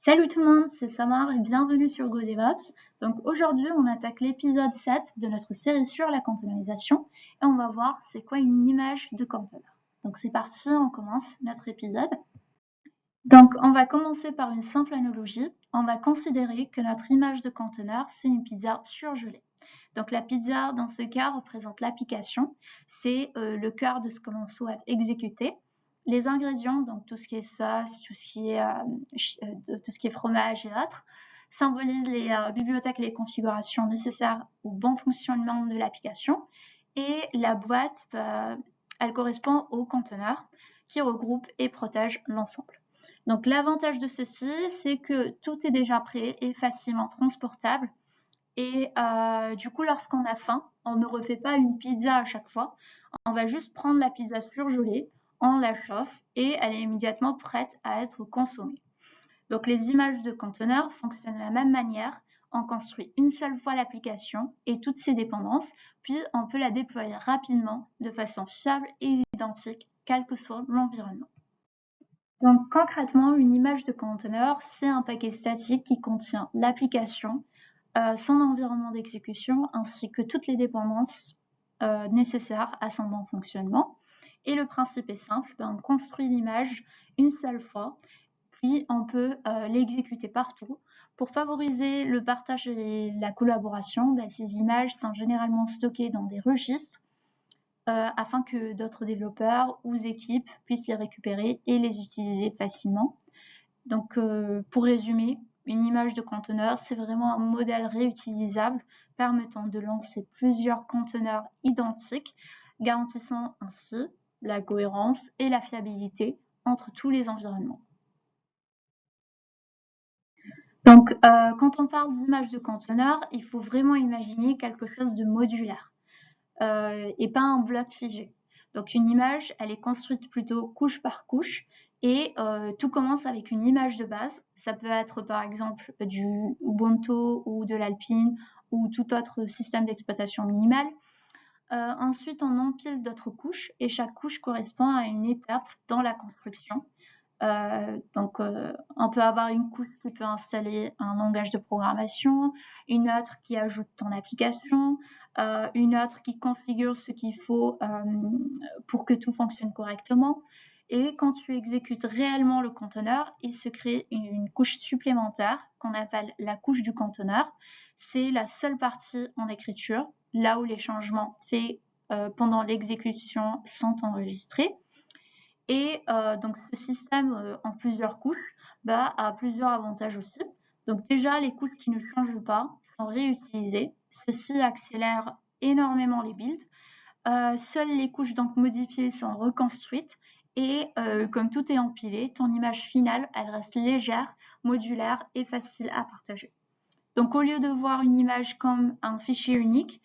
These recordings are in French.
Salut tout le monde, c'est Samar et bienvenue sur GoDevOps. Donc aujourd'hui, on attaque l'épisode 7 de notre série sur la containerisation et on va voir c'est quoi une image de container. Donc c'est parti, on commence notre épisode. Donc on va commencer par une simple analogie. On va considérer que notre image de container, c'est une pizza surgelée. Donc la pizza, dans ce cas, représente l'application. C'est le cœur de ce que l'on souhaite exécuter. Les ingrédients, donc tout ce qui est sauce, tout ce qui est fromage et autres, symbolisent les bibliothèques et les configurations nécessaires au bon fonctionnement de l'application. Et la boîte, elle correspond au conteneur qui regroupe et protège l'ensemble. Donc l'avantage de ceci, c'est que tout est déjà prêt et facilement transportable. Et du coup, lorsqu'on a faim, on ne refait pas une pizza à chaque fois. On va juste prendre la pizza surgelée, on la chauffe et elle est immédiatement prête à être consommée. Donc les images de conteneurs fonctionnent de la même manière. On construit une seule fois l'application et toutes ses dépendances, puis on peut la déployer rapidement de façon fiable et identique, quel que soit l'environnement. Donc concrètement, une image de conteneur, c'est un paquet statique qui contient l'application, son environnement d'exécution ainsi que toutes les dépendances nécessaires à son bon fonctionnement. Et le principe est simple, on construit l'image une seule fois, puis on peut l'exécuter partout. Pour favoriser le partage et la collaboration, ces images sont généralement stockées dans des registres afin que d'autres développeurs ou équipes puissent les récupérer et les utiliser facilement. Donc pour résumer, une image de conteneur, c'est vraiment un modèle réutilisable permettant de lancer plusieurs conteneurs identiques, garantissant ainsi la cohérence et la fiabilité entre tous les environnements. Donc quand on parle d'image de conteneur, il faut vraiment imaginer quelque chose de modulaire et pas un bloc figé. Donc une image, elle est construite plutôt couche par couche et tout commence avec une image de base. Ça peut être par exemple du Ubuntu ou de l'Alpine ou tout autre système d'exploitation minimal. Ensuite, on empile d'autres couches et chaque couche correspond à une étape dans la construction. On peut avoir une couche qui peut installer un langage de programmation, une autre qui ajoute ton application, une autre qui configure ce qu'il faut pour que tout fonctionne correctement. Et quand tu exécutes réellement le conteneur, il se crée une couche supplémentaire qu'on appelle la couche du conteneur. C'est la seule partie en écriture, là où les changements faits pendant l'exécution sont enregistrés. Et donc ce système en plusieurs couches a plusieurs avantages aussi. Donc déjà, les couches qui ne changent pas sont réutilisées. Ceci accélère énormément les builds. Seules les couches donc modifiées sont reconstruites et comme tout est empilé, ton image finale, elle reste légère, modulaire et facile à partager. Donc au lieu de voir une image comme un fichier unique,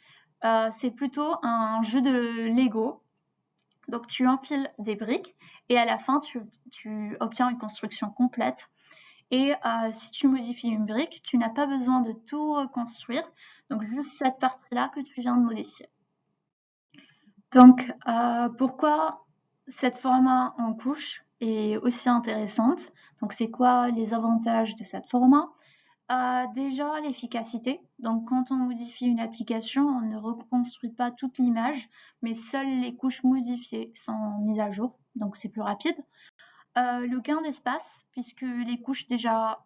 c'est plutôt un jeu de Lego. Donc tu empiles des briques et à la fin tu obtiens une construction complète. Et si tu modifies une brique, tu n'as pas besoin de tout reconstruire, donc juste cette partie-là que tu viens de modifier. Donc pourquoi cette format en couche est aussi intéressante? Donc c'est quoi les avantages de cette format? Déjà l'efficacité. Donc quand on modifie une application, on ne reconstruit pas toute l'image, mais seules les couches modifiées sont mises à jour, donc c'est plus rapide. Le gain d'espace, puisque les couches déjà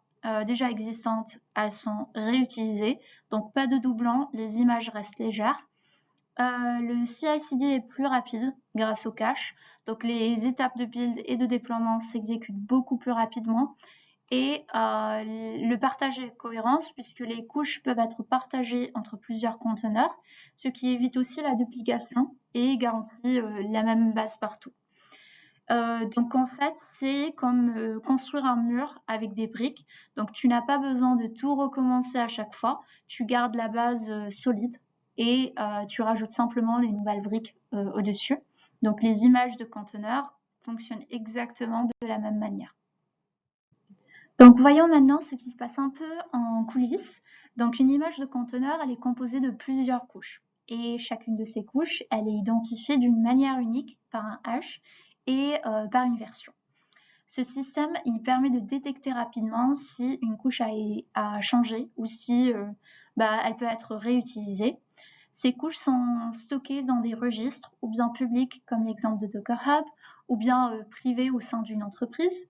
existantes, elles sont réutilisées, donc pas de doublons, les images restent légères. Le CI/CD est plus rapide grâce au cache, donc les étapes de build et de déploiement s'exécutent beaucoup plus rapidement. Et le partage est cohérence puisque les couches peuvent être partagées entre plusieurs conteneurs, ce qui évite aussi la duplication et garantit la même base partout. Donc en fait, c'est comme construire un mur avec des briques. Donc tu n'as pas besoin de tout recommencer à chaque fois. Tu gardes la base solide et tu rajoutes simplement les nouvelles briques au-dessus. Donc les images de conteneurs fonctionnent exactement de la même manière. Donc voyons maintenant ce qui se passe un peu en coulisses. Donc une image de conteneur, elle est composée de plusieurs couches. Et chacune de ces couches, elle est identifiée d'une manière unique par un hash et par une version. Ce système, il permet de détecter rapidement si une couche a changé ou si elle peut être réutilisée. Ces couches sont stockées dans des registres, ou bien publics comme l'exemple de Docker Hub, ou bien privés au sein d'une entreprise.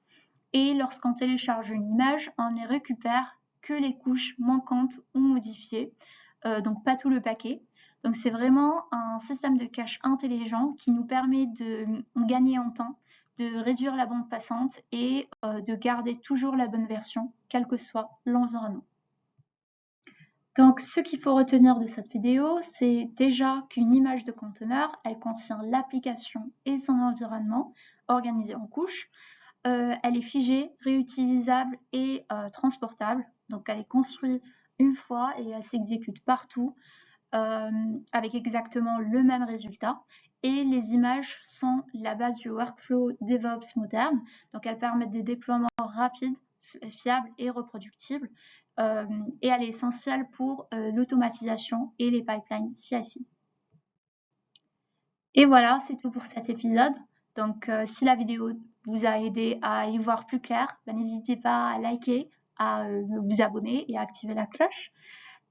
Et lorsqu'on télécharge une image, on ne récupère que les couches manquantes ou modifiées, donc pas tout le paquet. Donc c'est vraiment un système de cache intelligent qui nous permet de gagner en temps, de réduire la bande passante et de garder toujours la bonne version, quel que soit l'environnement. Donc ce qu'il faut retenir de cette vidéo, c'est déjà qu'une image de conteneur, elle contient l'application et son environnement organisé en couches. Elle est figée, réutilisable et transportable. Donc elle est construite une fois et elle s'exécute partout avec exactement le même résultat. Et les images sont la base du workflow DevOps moderne. Donc elles permettent des déploiements rapides, fiables et reproductibles. Et elle est essentielle pour l'automatisation et les pipelines CI/CD. Et voilà, c'est tout pour cet épisode. Donc, si la vidéo vous a aidé à y voir plus clair, n'hésitez pas à liker, à vous abonner et à activer la cloche.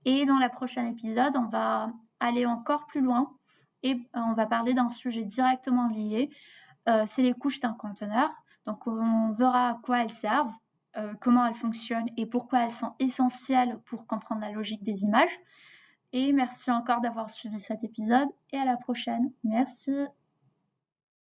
Et dans le prochain épisode, on va aller encore plus loin et on va parler d'un sujet directement lié. C'est les couches d'un conteneur. Donc, on verra à quoi elles servent, comment elles fonctionnent et pourquoi elles sont essentielles pour comprendre la logique des images. Et merci encore d'avoir suivi cet épisode et à la prochaine. Merci.